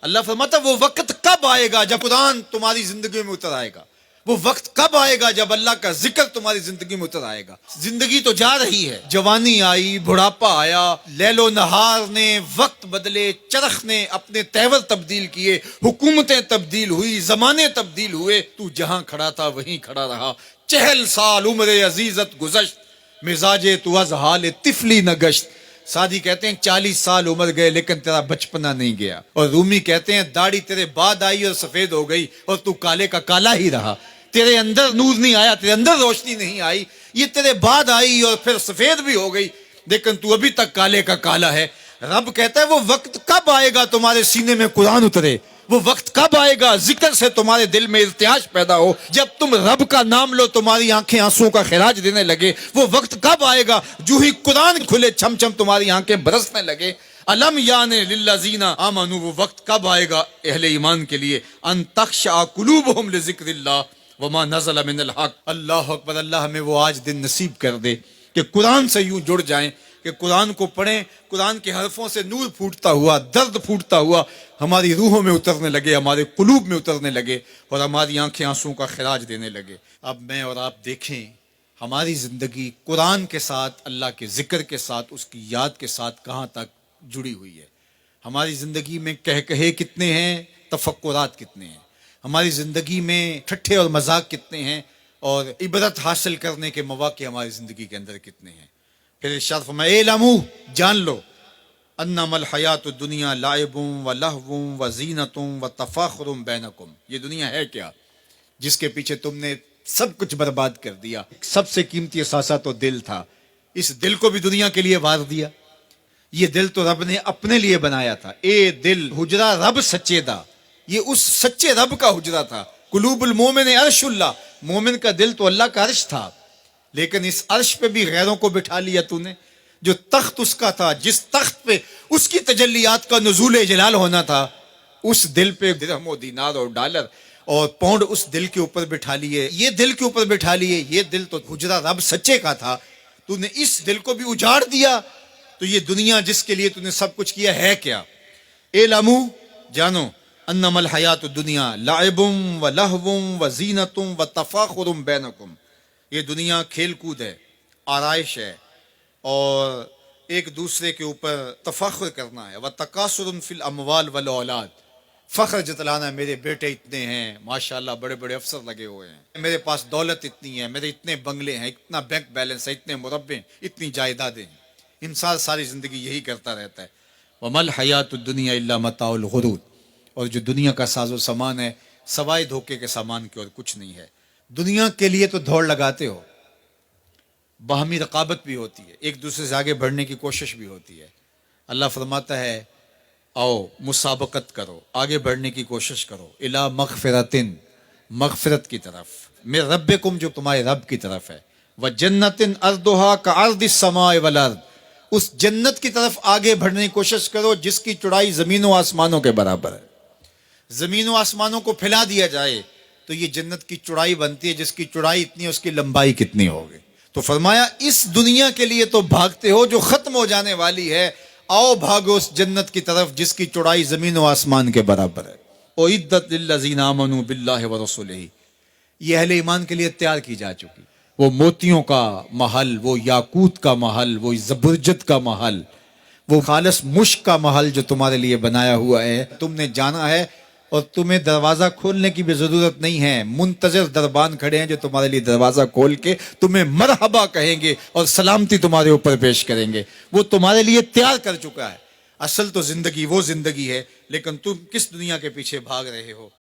اللہ فرماتا وہ وقت کب آئے گا جب قرآن تمہاری زندگی میں اتر آئے گا، وہ وقت کب آئے گا جب اللہ کا ذکر تمہاری زندگی میں اتر آئے گا۔ زندگی تو جا رہی ہے، جوانی آئی، بڑھاپا آیا، لیل و نہار نے وقت بدلے، چرخ نے اپنے تیور تبدیل کیے، حکومتیں تبدیل ہوئی، زمانے تبدیل ہوئے، تو جہاں کھڑا تھا وہیں کھڑا رہا۔ 40 سال عمر عزیزت گزشت، مزاج تو از حال طفلی نہ گشت۔ سعدی کہتے ہیں 40 سال عمر گئے لیکن تیرا بچپنا نہیں گیا، اور رومی کہتے ہیں داڑھی تیرے بعد آئی اور سفید ہو گئی اور تو کالے کا کالا ہی رہا۔ تیرے اندر نور نہیں آیا، تیرے اندر روشنی نہیں آئی، یہ تیرے بعد آئی اور پھر سفید بھی ہو گئی لیکن تو ابھی تک کالے کا کالا ہے۔ رب کہتا ہے وہ وقت کب آئے گا تمہارے سینے میں قرآن اترے، وہ وقت کب آئے گا ذکر سے تمہارے دل میں ارتعاش پیدا ہو، جب تم رب کا نام لو تمہاری آنکھیں آنسوں کا خراج دینے لگے۔ وہ وقت کب آئے گا جو ہی قرآن کھلے چھم چھم تمہاری آنکھیں برسنے لگے۔ علم یعنی للذین آمنوا، وہ وقت کب آئے گا اہل ایمان کے لیے، ان تخشع قلوبہم لذکر اللہ وما نزل من الحق۔ اللہ اکبر، اللہ ہمیں وہ آج دن نصیب کر دے کہ قرآن سے یوں جڑ جائیں کہ قرآن کو پڑھیں، قرآن کے حرفوں سے نور پھوٹتا ہوا، درد پھوٹتا ہوا ہماری روحوں میں اترنے لگے، ہمارے قلوب میں اترنے لگے اور ہماری آنکھیں آنسوں کا خراج دینے لگے۔ اب میں اور آپ دیکھیں ہماری زندگی قرآن کے ساتھ، اللہ کے ذکر کے ساتھ، اس کی یاد کے ساتھ کہاں تک جڑی ہوئی ہے۔ ہماری زندگی میں کہے کتنے ہیں، تفکرات کتنے ہیں، ہماری زندگی میں ٹھٹھے اور مذاق کتنے ہیں، اور عبرت حاصل کرنے کے مواقع ہماری زندگی کے اندر کتنے ہیں۔ پھر ارشاد فرمایا اعلموا، جان لو، انما الحیات الدنیا لعب و لہو و زینت و تفاخر بینکم، یہ دنیا ہے کیا جس کے پیچھے تم نے سب کچھ برباد کر دیا۔ سب سے قیمتی اثاثہ تو دل تھا، اس دل کو بھی دنیا کے لیے وار دیا۔ یہ دل تو رب نے اپنے لیے بنایا تھا۔ اے دل حجرہ رب سچے دا، یہ اس سچے رب کا حجرہ تھا۔ قلوب المومن عرش اللہ، مومن کا دل تو اللہ کا عرش تھا، لیکن اس عرش پہ بھی غیروں کو بٹھا لیا تو نے۔ جو تخت اس کا تھا، جس تخت پہ اس کی تجلیات کا نزول جلال ہونا تھا، اس دل پہ درہم و دینار اور ڈالر اور پاؤنڈ اس دل کے اوپر بٹھا لیے، یہ دل کے اوپر بٹھا لیے۔ یہ دل تو حجرہ رب سچے کا تھا، تو نے اس دل کو بھی اجاڑ دیا۔ تو یہ دنیا جس کے لیے تو نے سب کچھ کیا ہے کیا؟ اعلموا، جانو، انما الحیات الدنیا لعب و لہو و زینت و تفاخر بینکم، یہ دنیا کھیل کود ہے، آرائش ہے، اور ایک دوسرے کے اوپر تفاخر کرنا ہے۔ وتکاثر فی الاموال والاولاد، فخر جتلانا، میرے بیٹے اتنے ہیں، ماشاءاللہ بڑے بڑے افسر لگے ہوئے ہیں، میرے پاس دولت اتنی ہے، میرے اتنے بنگلے ہیں، اتنا بینک بیلنس ہے، اتنے مربع، اتنی جائیدادیں ہیں۔ انسان ساری زندگی یہی کرتا رہتا ہے۔ وما الحیات الدنیا الا متاع الغرور، اور جو دنیا کا ساز و سامان ہے سوائے دھوکے کے سامان کے اور کچھ نہیں ہے۔ دنیا کے لیے تو دوڑ لگاتے ہو، باہمی رقابت بھی ہوتی ہے، ایک دوسرے سے آگے بڑھنے کی کوشش بھی ہوتی ہے۔ اللہ فرماتا ہے آؤ مسابقت کرو، آگے بڑھنے کی کوشش کرو، الی مغفرۃ، مغفرت کی طرف، من ربکم، جو تمہارے رب کی طرف ہے، وجنۃ ارضھا کعرض السماء والارض، اس جنت کی طرف آگے بڑھنے کی کوشش کرو جس کی چوڑائی زمین و آسمانوں کے برابر ہے۔ زمین و آسمانوں کو پھیلا دیا جائے تو یہ جنت کی چوڑائی بنتی ہے، جس کی چوڑائی اتنی ہے اس کی لمبائی کتنی ہوگی۔ تو فرمایا اس دنیا کے لیے تو بھاگتے ہو جو ختم ہو جانے والی ہے، آؤ بھاگو اس جنت کی طرف جس کی چوڑائی زمین و آسمان کے برابر ہے۔ اعدت للذین آمنوا باللہ ورسولہ، یہ اہل ایمان کے لیے تیار کی جا چکی، وہ موتیوں کا محل، وہ یاقوت کا محل، وہ زبرجد کا محل، وہ خالص مشک کا محل جو تمہارے لیے بنایا ہوا ہے، تم نے جانا ہے، اور تمہیں دروازہ کھولنے کی بھی ضرورت نہیں ہے۔ منتظر دربان کھڑے ہیں جو تمہارے لیے دروازہ کھول کے تمہیں مرحبا کہیں گے اور سلامتی تمہارے اوپر پیش کریں گے۔ وہ تمہارے لیے تیار کر چکا ہے۔ اصل تو زندگی وہ زندگی ہے، لیکن تم کس دنیا کے پیچھے بھاگ رہے ہو؟